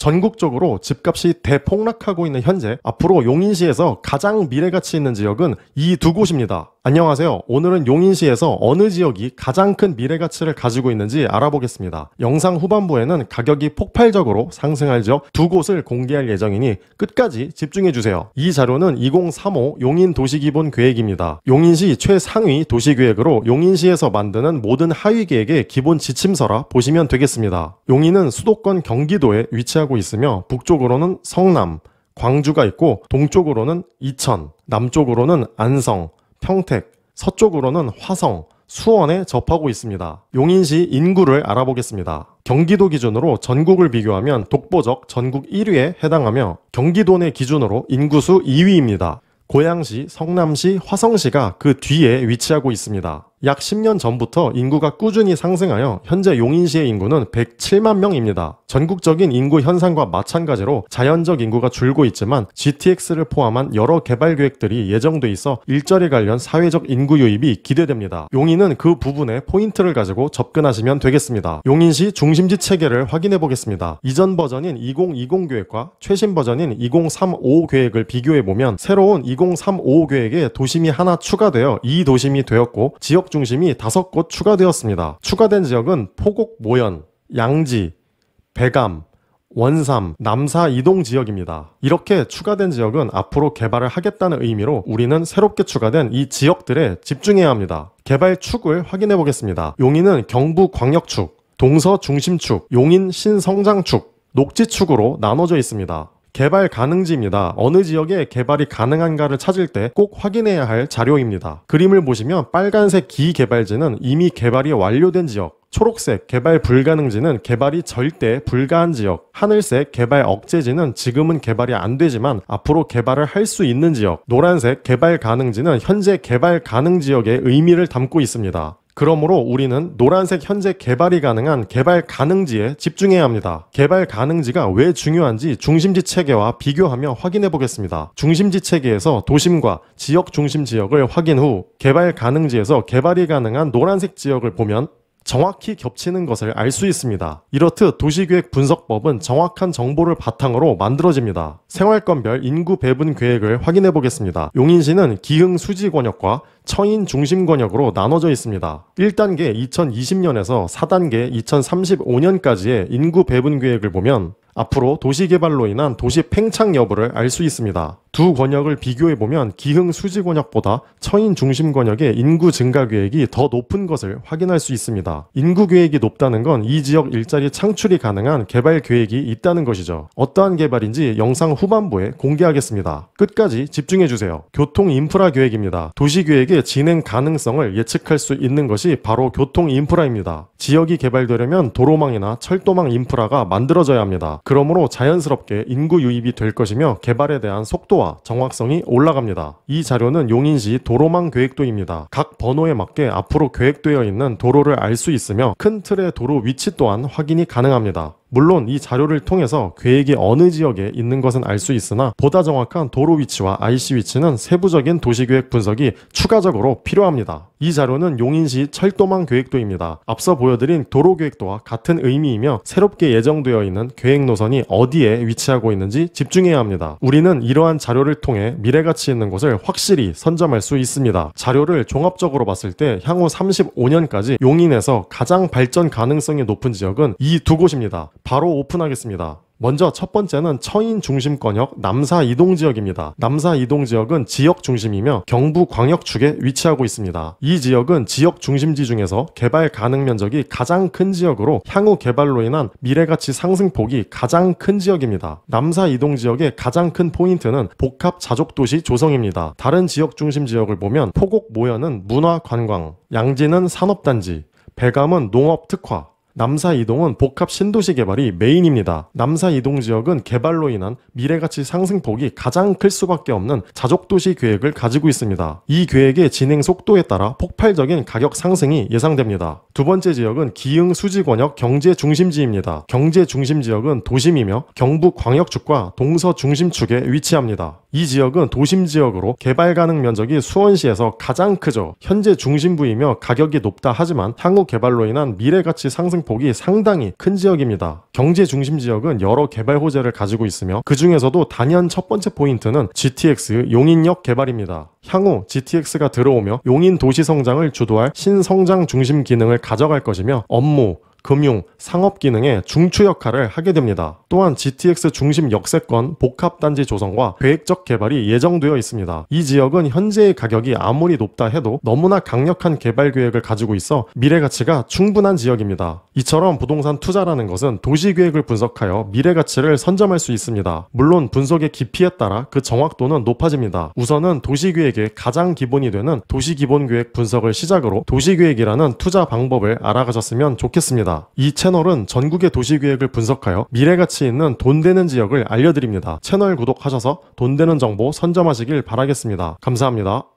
전국적으로 집값이 대폭락하고 있는 현재 앞으로 용인시에서 가장 미래가치 있는 지역은 이 두 곳입니다. 안녕하세요. 오늘은 용인시에서 어느 지역이 가장 큰 미래가치를 가지고 있는지 알아보겠습니다. 영상 후반부에는 가격이 폭발적으로 상승할 지역 두 곳을 공개할 예정이니 끝까지 집중해주세요. 이 자료는 2035 용인 도시기본계획입니다. 용인시 최상위 도시계획으로 용인시에서 만드는 모든 하위계획의 기본 지침서라 보시면 되겠습니다. 용인은 수도권 경기도에 위치하고 있으며 북쪽으로는 성남, 광주가 있고 동쪽으로는 이천, 남쪽으로는 안성, 평택, 서쪽으로는 화성, 수원에 접하고 있습니다. 용인시 인구를 알아보겠습니다. 경기도 기준으로 전국을 비교하면 독보적 전국 1위에 해당하며 경기도 내 기준으로 인구수 2위입니다. 고양시, 성남시, 화성시가 그 뒤에 위치하고 있습니다. 약 10년 전부터 인구가 꾸준히 상승하여 현재 용인시의 인구는 107만 명입니다. 전국적인 인구 현상과 마찬가지로 자연적 인구가 줄고 있지만 GTX를 포함한 여러 개발 계획들이 예정돼 있어 일자리 관련 사회적 인구 유입이 기대됩니다. 용인은 그 부분에 포인트를 가지고 접근하시면 되겠습니다. 용인시 중심지 체계를 확인해 보겠습니다. 이전 버전인 2020 계획과 최신 버전인 2035 계획을 비교해 보면 새로운 2035 계획에 도심이 하나 추가되어 2도심이 되었고 지역 중심이 5곳 추가되었습니다. 추가된 지역은 포곡 모연, 양지, 배감, 원삼, 남사 이동 지역입니다. 이렇게 추가된 지역은 앞으로 개발을 하겠다는 의미로 우리는 새롭게 추가된 이 지역들에 집중해야 합니다. 개발 축을 확인해 보겠습니다. 용인은 경부광역축, 동서중심축, 용인 신성장축, 녹지축으로 나눠져 있습니다. 개발 가능지입니다. 어느 지역에 개발이 가능한가를 찾을 때 꼭 확인해야 할 자료입니다. 그림을 보시면 빨간색 기개발지는 이미 개발이 완료된 지역, 초록색 개발 불가능지는 개발이 절대 불가한 지역, 하늘색 개발 억제지는 지금은 개발이 안 되지만 앞으로 개발을 할 수 있는 지역, 노란색 개발 가능지는 현재 개발 가능 지역의 의미를 담고 있습니다. 그러므로 우리는 노란색 현재 개발이 가능한 개발 가능지에 집중해야 합니다. 개발 가능지가 왜 중요한지 중심지 체계와 비교하며 확인해 보겠습니다. 중심지 체계에서 도심과 지역 중심 지역을 확인 후 개발 가능지에서 개발이 가능한 노란색 지역을 보면 정확히 겹치는 것을 알 수 있습니다. 이렇듯 도시계획 분석법은 정확한 정보를 바탕으로 만들어집니다. 생활권별 인구 배분 계획을 확인해 보겠습니다. 용인시는 기흥 수지 권역과 처인 중심 권역으로 나눠져 있습니다. 1단계 2020년에서 4단계 2035년까지의 인구 배분 계획을 보면 앞으로 도시개발로 인한 도시 팽창 여부를 알 수 있습니다. 두 권역을 비교해보면 기흥 수지 권역보다 처인 중심 권역의 인구 증가 계획이 더 높은 것을 확인할 수 있습니다. 인구 계획이 높다는 건 이 지역 일자리 창출이 가능한 개발 계획이 있다는 것이죠. 어떠한 개발인지 영상 후반부에 공개하겠습니다. 끝까지 집중해주세요. 교통 인프라 계획입니다. 도시 계획의 진행 가능성을 예측할 수 있는 것이 바로 교통 인프라입니다. 지역이 개발되려면 도로망이나 철도망 인프라가 만들어져야 합니다. 그러므로 자연스럽게 인구 유입이 될 것이며 개발에 대한 속도와 정확성이 올라갑니다. 이 자료는 용인시 도로망 계획도입니다. 각 번호에 맞게 앞으로 계획되어 있는 도로를 알 수 있으며 큰 틀의 도로 위치 또한 확인이 가능합니다. 물론 이 자료를 통해서 계획이 어느 지역에 있는 것은 알 수 있으나 보다 정확한 도로 위치와 IC 위치는 세부적인 도시계획 분석이 추가적으로 필요합니다. 이 자료는 용인시 철도망 계획도입니다. 앞서 보여드린 도로 계획도와 같은 의미이며 새롭게 예정되어 있는 계획 노선이 어디에 위치하고 있는지 집중해야 합니다. 우리는 이러한 자료를 통해 미래가치 있는 곳을 확실히 선점할 수 있습니다. 자료를 종합적으로 봤을 때 향후 35년까지 용인에서 가장 발전 가능성이 높은 지역은 이 두 곳입니다. 바로 오픈하겠습니다. 먼저 첫 번째는 처인 중심 권역 남사 이동 지역입니다. 남사 이동 지역은 지역 중심이며 경부 광역축에 위치하고 있습니다. 이 지역은 지역 중심지 중에서 개발 가능 면적이 가장 큰 지역으로 향후 개발로 인한 미래가치 상승폭이 가장 큰 지역입니다. 남사 이동 지역의 가장 큰 포인트는 복합 자족도시 조성입니다. 다른 지역 중심 지역을 보면 포곡 모연은 문화관광, 양지는 산업단지, 배감은 농업특화, 남사 이동은 복합 신도시 개발이 메인입니다. 남사 이동 지역은 개발로 인한 미래가치 상승폭이 가장 클 수밖에 없는 자족도시 계획을 가지고 있습니다. 이 계획의 진행 속도에 따라 폭발적인 가격 상승이 예상됩니다. 두 번째 지역은 기흥 수지권역 경제중심지입니다. 경제중심지역은 도심이며 경북광역축과 동서중심축에 위치합니다. 이 지역은 도심지역으로 개발 가능 면적이 수원시에서 가장 크죠. 현재 중심부이며 가격이 높다 하지만 향후 개발로 인한 미래가치 상승 상승폭이 상당히 큰 지역입니다. 경제 중심 지역은 여러 개발 호재를 가지고 있으며 그 중에서도 단연 첫 번째 포인트는 GTX 용인역 개발입니다. 향후 GTX가 들어오며 용인 도시 성장을 주도할 신성장 중심 기능을 가져갈 것이며 업무, 금융, 상업 기능의 중추 역할을 하게 됩니다. 또한 GTX 중심 역세권 복합단지 조성과 계획적 개발이 예정되어 있습니다. 이 지역은 현재의 가격이 아무리 높다 해도 너무나 강력한 개발 계획을 가지고 있어 미래 가치가 충분한 지역입니다. 이처럼 부동산 투자라는 것은 도시 계획을 분석하여 미래 가치를 선점할 수 있습니다. 물론 분석의 깊이에 따라 그 정확도는 높아집니다. 우선은 도시 계획의 가장 기본이 되는 도시 기본 계획 분석을 시작으로 도시 계획이라는 투자 방법을 알아가셨으면 좋겠습니다. 이 채널은 전국의 도시계획을 분석하여 미래가치 있는 돈 되는 지역을 알려드립니다. 채널 구독하셔서 돈 되는 정보 선점하시길 바라겠습니다. 감사합니다.